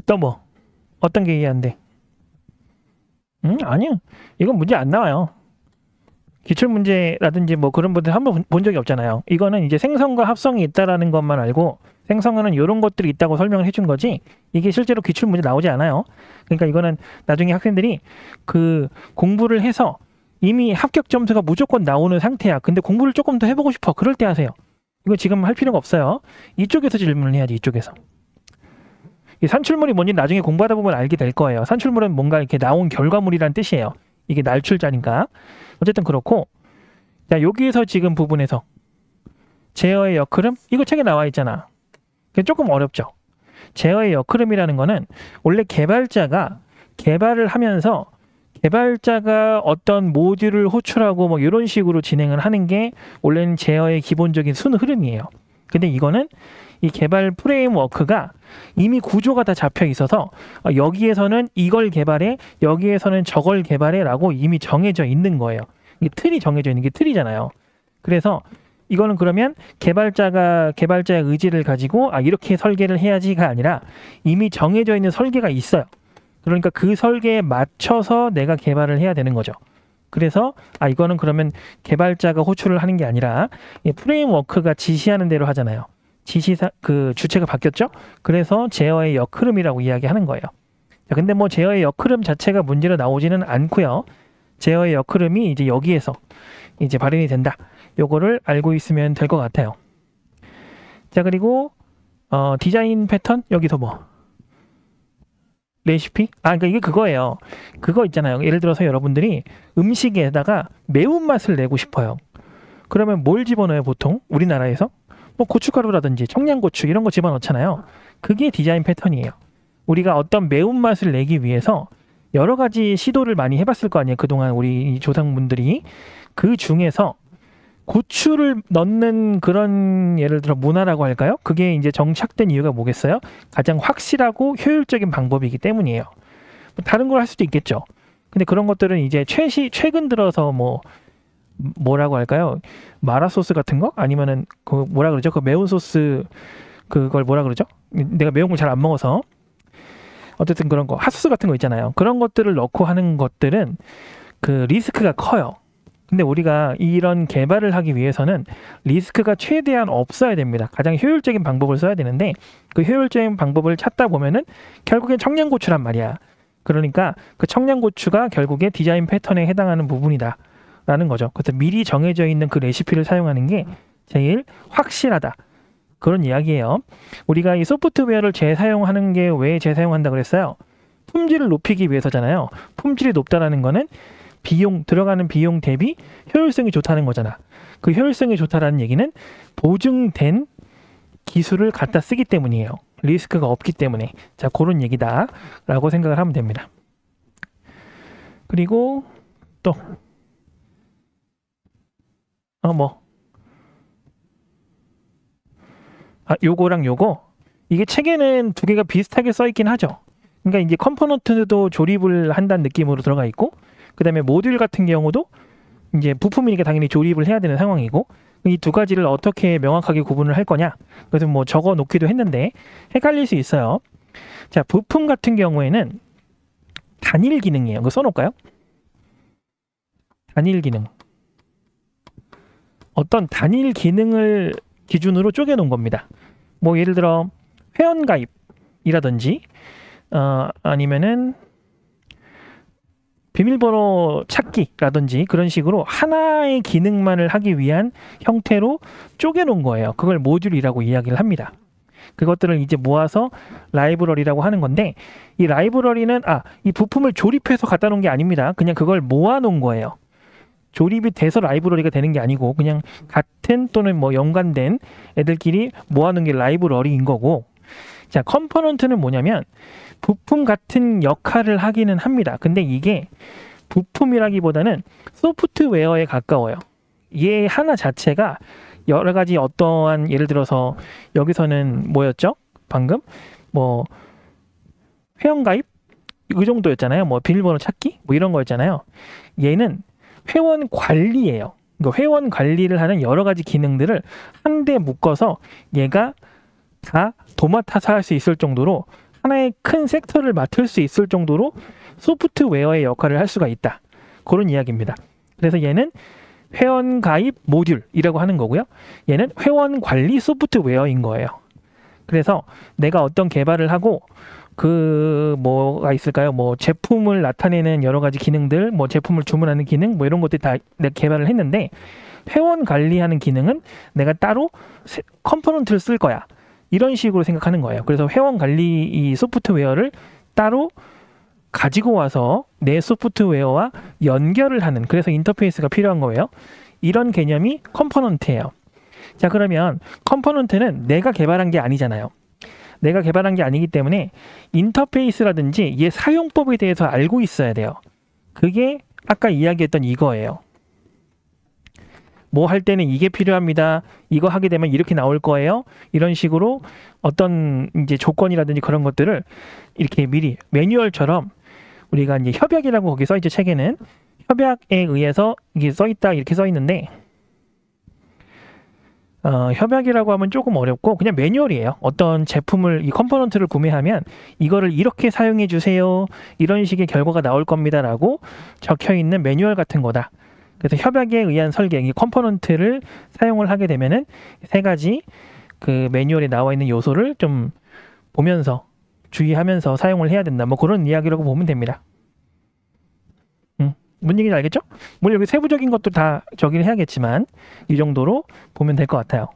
또 뭐 어떤 게 이해한대? 아니요. 이건 문제 안 나와요. 기출 문제라든지 뭐 그런 분들 한번 본 적이 없잖아요. 이거는 이제 생성과 합성이 있다라는 것만 알고 생성에는 이런 것들이 있다고 설명을 해준 거지 이게 실제로 기출 문제 나오지 않아요. 그러니까 이거는 나중에 학생들이 그 공부를 해서 이미 합격 점수가 무조건 나오는 상태야. 근데 공부를 조금 더 해보고 싶어. 그럴 때 하세요. 이거 지금 할 필요가 없어요. 이쪽에서 질문을 해야지. 이쪽에서. 이 산출물이 뭔지 나중에 공부하다 보면 알게 될 거예요. 산출물은 뭔가 이렇게 나온 결과물이란 뜻이에요. 이게 날출자니까. 어쨌든 그렇고 자 여기에서 지금 부분에서 제어의 역흐름 이거 책에 나와 있잖아. 조금 어렵죠. 제어의 역흐름이라는 거는 원래 개발자가 개발을 하면서 개발자가 어떤 모듈을 호출하고 뭐 이런 식으로 진행을 하는 게 원래는 제어의 기본적인 순 흐름이에요. 근데 이거는 이 개발 프레임워크가 이미 구조가 다 잡혀 있어서 여기에서는 이걸 개발해 여기에서는 저걸 개발해 라고 이미 정해져 있는 거예요. 이게 틀이 정해져 있는 게 틀이잖아요. 그래서 이거는 그러면 개발자의 의지를 가지고 이렇게 설계를 해야지가 아니라 이미 정해져 있는 설계가 있어요. 그러니까 그 설계에 맞춰서 내가 개발을 해야 되는 거죠. 그래서 이거는 그러면 개발자가 호출을 하는 게 아니라 프레임워크가 지시하는 대로 하잖아요. 그 주체가 바뀌었죠? 그래서 제어의 역흐름이라고 이야기하는 거예요. 자, 근데 뭐 제어의 역흐름 자체가 문제로 나오지는 않고요. 제어의 역흐름이 이제 여기에서 이제 발현이 된다. 요거를 알고 있으면 될 것 같아요. 자, 그리고 디자인 패턴 여기서 뭐 레시피? 그러니까 이게 그거예요. 그거 있잖아요. 예를 들어서 여러분들이 음식에다가 매운맛을 내고 싶어요. 그러면 뭘 집어넣어요, 보통? 우리나라에서? 뭐 고춧가루라든지 청양고추 이런 거 집어넣잖아요. 그게 디자인 패턴이에요. 우리가 어떤 매운맛을 내기 위해서 여러 가지 시도를 많이 해봤을 거 아니에요. 그동안 우리 조상분들이. 그 중에서 고추를 넣는 그런 예를 들어 문화라고 할까요? 그게 이제 정착된 이유가 뭐겠어요? 가장 확실하고 효율적인 방법이기 때문이에요. 다른 걸 할 수도 있겠죠. 근데 그런 것들은 이제 최근 들어서 뭐라고 할까요? 마라 소스 같은 거? 아니면은 그 뭐라 그러죠? 그 매운 소스 그걸 뭐라 그러죠? 내가 매운 걸 잘 안 먹어서 어쨌든 그런 거 핫소스 같은 거 있잖아요. 그런 것들을 넣고 하는 것들은 그 리스크가 커요. 근데 우리가 이런 개발을 하기 위해서는 리스크가 최대한 없어야 됩니다. 가장 효율적인 방법을 써야 되는데 그 효율적인 방법을 찾다 보면은 결국엔 청양고추란 말이야. 그러니까 그 청양고추가 결국에 디자인 패턴에 해당하는 부분이다 라는 거죠. 그래서 미리 정해져 있는 그 레시피를 사용하는 게 제일 확실하다. 그런 이야기예요. 우리가 이 소프트웨어를 재사용하는 게 왜 재사용한다 그랬어요? 품질을 높이기 위해서잖아요. 품질이 높다라는 거는 들어가는 비용 대비 효율성이 좋다는 거잖아. 그 효율성이 좋다라는 얘기는 보증된 기술을 갖다 쓰기 때문이에요. 리스크가 없기 때문에. 자, 그런 얘기다 라고 생각을 하면 됩니다. 그리고 또 요거랑 요거 이게 책에는 두 개가 비슷하게 써 있긴 하죠. 그러니까 이제 컴포넌트도 조립을 한다는 느낌으로 들어가 있고 그 다음에 모듈 같은 경우도 이제 부품이니까 당연히 조립을 해야 되는 상황이고 이 두 가지를 어떻게 명확하게 구분을 할 거냐 그래서 뭐 적어 놓기도 했는데 헷갈릴 수 있어요. 자, 부품 같은 경우에는 단일 기능이에요. 이거 써놓을까요? 단일 기능. 어떤 단일 기능을 기준으로 쪼개 놓은 겁니다. 뭐 예를 들어 회원가입이라든지 아니면은 비밀번호 찾기라든지 그런 식으로 하나의 기능만을 하기 위한 형태로 쪼개 놓은 거예요. 그걸 모듈이라고 이야기를 합니다. 그것들을 이제 모아서 라이브러리라고 하는 건데 이 라이브러리는 이 부품을 조립해서 갖다 놓은 게 아닙니다. 그냥 그걸 모아 놓은 거예요. 조립이 돼서 라이브러리가 되는 게 아니고 그냥 같은 또는 뭐 연관된 애들끼리 모아놓은 게 라이브러리인 거고 자, 컴포넌트는 뭐냐면 부품 같은 역할을 하기는 합니다. 근데 이게 부품이라기보다는 소프트웨어에 가까워요. 얘 하나 자체가 여러 가지 어떠한 예를 들어서 여기서는 뭐였죠? 방금 뭐 회원가입 이 정도였잖아요. 뭐 비밀번호 찾기 뭐 이런 거였잖아요. 얘는 회원 관리예요. 그러니까 회원 관리를 하는 여러 가지 기능들을 한데 묶어서 얘가 다 도맡아서 할 수 있을 정도로 하나의 큰 섹터를 맡을 수 있을 정도로 소프트웨어의 역할을 할 수가 있다. 그런 이야기입니다. 그래서 얘는 회원 가입 모듈이라고 하는 거고요. 얘는 회원 관리 소프트웨어인 거예요. 그래서 내가 어떤 개발을 하고 그 뭐가 있을까요? 뭐 제품을 나타내는 여러 가지 기능들, 뭐 제품을 주문하는 기능, 뭐 이런 것들 다 내가 개발을 했는데 회원 관리하는 기능은 내가 따로 컴포넌트를 쓸 거야. 이런 식으로 생각하는 거예요. 그래서 회원 관리 이 소프트웨어를 따로 가지고 와서 내 소프트웨어와 연결을 하는, 그래서 인터페이스가 필요한 거예요. 이런 개념이 컴포넌트예요. 자, 그러면 컴포넌트는 내가 개발한 게 아니잖아요. 내가 개발한 게 아니기 때문에 인터페이스라든지 얘 사용법에 대해서 알고 있어야 돼요. 그게 아까 이야기했던 이거예요. 뭐 할 때는 이게 필요합니다. 이거 하게 되면 이렇게 나올 거예요. 이런 식으로 어떤 이제 조건이라든지 그런 것들을 이렇게 미리 매뉴얼처럼 우리가 이제 협약이라고 거기 써 있죠. 책에는 협약에 의해서 이게 써 있다 이렇게 써 있는데 협약이라고 하면 조금 어렵고 그냥 매뉴얼이에요. 어떤 제품을 이 컴포넌트를 구매하면 이거를 이렇게 사용해 주세요. 이런 식의 결과가 나올 겁니다라고 적혀 있는 매뉴얼 같은 거다. 그래서 협약에 의한 설계, 이 컴포넌트를 사용을 하게 되면은 세 가지 그 매뉴얼에 나와 있는 요소를 좀 보면서 주의하면서 사용을 해야 된다. 뭐 그런 이야기라고 보면 됩니다. 뭔 얘기인지 알겠죠? 물론 여기 세부적인 것도 다 저기를 해야겠지만 이 정도로 보면 될 것 같아요.